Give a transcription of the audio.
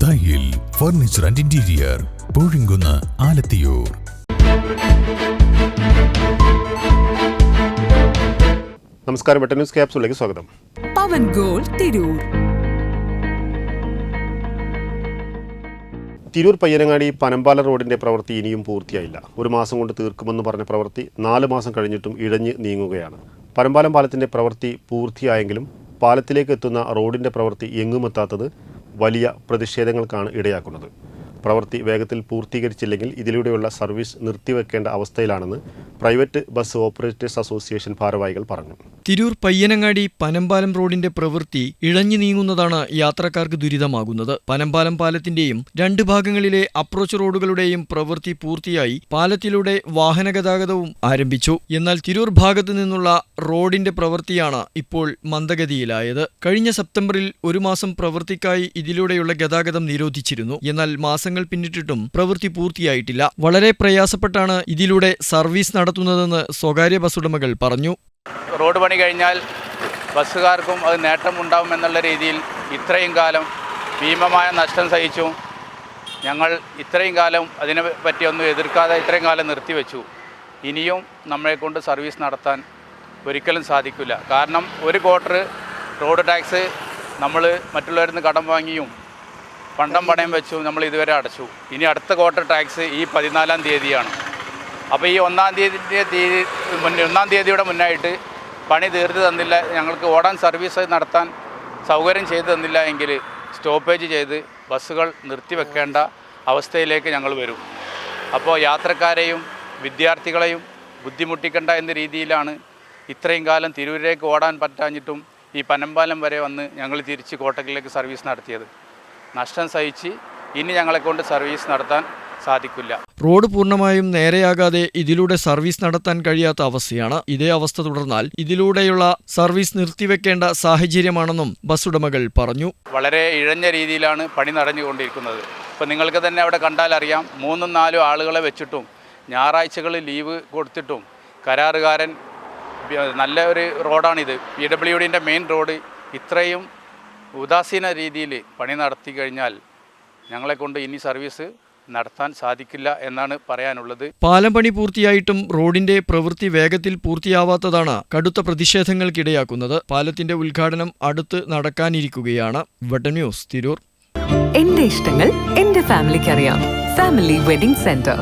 ദായിൽ furniture and interior, Poozhinkunnu, Alathiyur. നമസ്കാരം, വെട്ട news ക്യാപ്സൂളിലേക്ക് സ്വാഗതം. പവൻ ഗോൾ തിരൂർ. തിരൂർ പയ്യനങ്ങാടി പനമ്പാലം റോഡിന്റെ പ്രവൃത്തി ഇനിയും പൂർത്തിയായില്ല. ഒരു മാസം കൊണ്ട് തീർക്കുമെന്ന് പറഞ്ഞ പ്രവൃത്തി 4 മാസം കഴിഞ്ഞിട്ടും ഇഴഞ്ഞ് നീങ്ങുകയാണ്. പനമ്പാലം പാലത്തിന്റെ പ്രവൃത്തി പൂർത്തിയായെങ്കിലും പാലത്തിലേക്ക് എത്തുന്ന റോഡിന്റെ പ്രവൃത്തി എങ്ങുമെത്താത്തത് വലിയ പ്രതിഷേധങ്ങൾക്കാണ് ഇടയാക്കുന്നത്. പ്രവൃത്തി വേഗത്തിൽ പൂർത്തീകരിച്ചില്ലെങ്കിൽ ഇതിലൂടെയുള്ള സർവീസ് നിർത്തിവെക്കേണ്ട അവസ്ഥയിലാണെന്ന് പ്രൈവറ്റ് ബസ് ഓപ്പറേറ്റേഴ്സ് അസോസിയേഷൻ ഭാരവാഹികൾ പറഞ്ഞു. തിരൂർ പയ്യനങ്ങാടി പനമ്പാലം റോഡിന്റെ പ്രവൃത്തി ഇഴഞ്ഞു നീങ്ങുന്നതാണ് യാത്രക്കാർക്ക് ദുരിതമാകുന്നത്. പനമ്പാലം പാലത്തിന്റെയും 2 ഭാഗങ്ങളിലെ അപ്രോച്ച് റോഡുകളുടെയും പ്രവൃത്തി പൂർത്തിയായി പാലത്തിലൂടെ വാഹനഗതാഗതവും ആരംഭിച്ചു. എന്നാൽ തിരൂർ ഭാഗത്തു നിന്നുള്ള റോഡിന്റെ പ്രവൃത്തിയാണ് ഇപ്പോൾ മന്ദഗതിയിലായത്. കഴിഞ്ഞ സെപ്റ്റംബറിൽ 1 മാസം പ്രവൃത്തിക്കായി ഇതിലൂടെയുള്ള ഗതാഗതം നിരോധിച്ചിരുന്നു. എന്നാൽ മാസങ്ങൾ പിന്നിട്ടിട്ടും പ്രവൃത്തി പൂർത്തിയായിട്ടില്ല. വളരെ പ്രയാസപ്പെട്ടാണ് ഇതിലൂടെ സർവീസ് നടത്തുന്നതെന്ന് സ്വകാര്യ ബസ് ഉടമകൾ പറഞ്ഞു. റോഡ് പണി കഴിഞ്ഞാൽ ബസ്സുകാർക്കും അത് നേട്ടമുണ്ടാവുമെന്നുള്ള രീതിയിൽ ഇത്രയും കാലം ഭീമമായ നഷ്ടം സഹിച്ചു. ഞങ്ങൾ ഇത്രയും കാലം അതിനെ പറ്റിയൊന്നും എതിർക്കാതെ ഇത്രയും കാലം നിർത്തിവെച്ചു. ഇനിയും നമ്മളെക്കൊണ്ട് സർവീസ് നടത്താൻ ഒരിക്കലും സാധിക്കില്ല. കാരണം ഒരു ക്വാർട്ടർ റോഡ് ടാക്സ് നമ്മൾ മറ്റുള്ളവരിൽ നിന്ന് കടം വാങ്ങിയും പണ്ടം പണയം വെച്ചു നമ്മൾ ഇതുവരെ അടച്ചു. ഇനി അടുത്ത ക്വാർട്ടർ ടാക്സ് ഈ 14-ാം തീയതിയാണ്. അപ്പോൾ ഈ 1-ാം തീയതിയുടെ മുന്നായിട്ട് പണി തീർത്ത് തന്നില്ല, ഞങ്ങൾക്ക് ഓടാൻ സർവീസ് നടത്താൻ സൗകര്യം ചെയ്തു തന്നില്ല എങ്കിൽ സ്റ്റോപ്പേജ് ചെയ്ത് ബസ്സുകൾ നിർത്തിവെക്കേണ്ട അവസ്ഥയിലേക്ക് ഞങ്ങൾ വരും. അപ്പോൾ യാത്രക്കാരെയും വിദ്യാർത്ഥികളെയും ബുദ്ധിമുട്ടിക്കേണ്ട എന്ന രീതിയിലാണ് ഇത്രയും കാലം തിരൂരിലേക്ക് ഓടാൻ പറ്റാഞ്ഞിട്ടും ഈ പനമ്പാലം വരെ വന്ന് ഞങ്ങൾ തിരിച്ച് കോട്ടക്കിലേക്ക് സർവീസ് നടത്തിയത്. നഷ്ടം സഹിച്ച് ഇനി ഞങ്ങളെക്കൊണ്ട് സർവീസ് നടത്താൻ സാധിക്കില്ല. റോഡ് പൂർണ്ണമായും നേരെയാകാതെ ഇതിലൂടെ സർവീസ് നടത്താൻ കഴിയാത്ത അവസ്ഥയാണ്. ഇതേ അവസ്ഥ തുടർന്നാൽ ഇതിലൂടെയുള്ള സർവീസ് നിർത്തിവെക്കേണ്ട സാഹചര്യമാണെന്നും ബസ് ഉടമകൾ പറഞ്ഞു. വളരെ ഇഴഞ്ഞ രീതിയിലാണ് പണി നടന്നുകൊണ്ടിരിക്കുന്നത്. ഇപ്പോൾ നിങ്ങൾക്ക് തന്നെ അവിടെ കണ്ടാൽ അറിയാം, 3-4 ആളുകളെ വെച്ചിട്ടും ഞായറാഴ്ചകളിൽ ലീവ് കൊടുത്തിട്ടും കരാറുകാരൻ നല്ല ഒരു റോഡാണിത്, PWDൻ്റെ മെയിൻ റോഡ്, ഇത്രയും ഉദാസീന രീതിയിൽ പണി നടത്തി കഴിഞ്ഞാൽ ഞങ്ങളെക്കൊണ്ട് ഇനി സർവീസ് നടത്താൻ സാധിക്കില്ല എന്നാണ് പറയാനുള്ളത്. പാലം പണി പൂർത്തിയായിട്ടും റോഡിന്റെ പ്രവൃത്തി വേഗത്തിൽ പൂർത്തിയാവാത്തതാണ് കടുത്ത പ്രതിഷേധങ്ങൾക്കിടയാക്കുന്നത്. പാലത്തിന്റെ ഉദ്ഘാടനം അടുത്ത് നടക്കാനിരിക്കുകയാണ്. വെട്ട ന്യൂസ്, തിരൂർ. എന്റെ ഇഷ്ടങ്ങൾ എന്റെ ഫാമിലിക്ക് അറിയാം. Family wedding centre.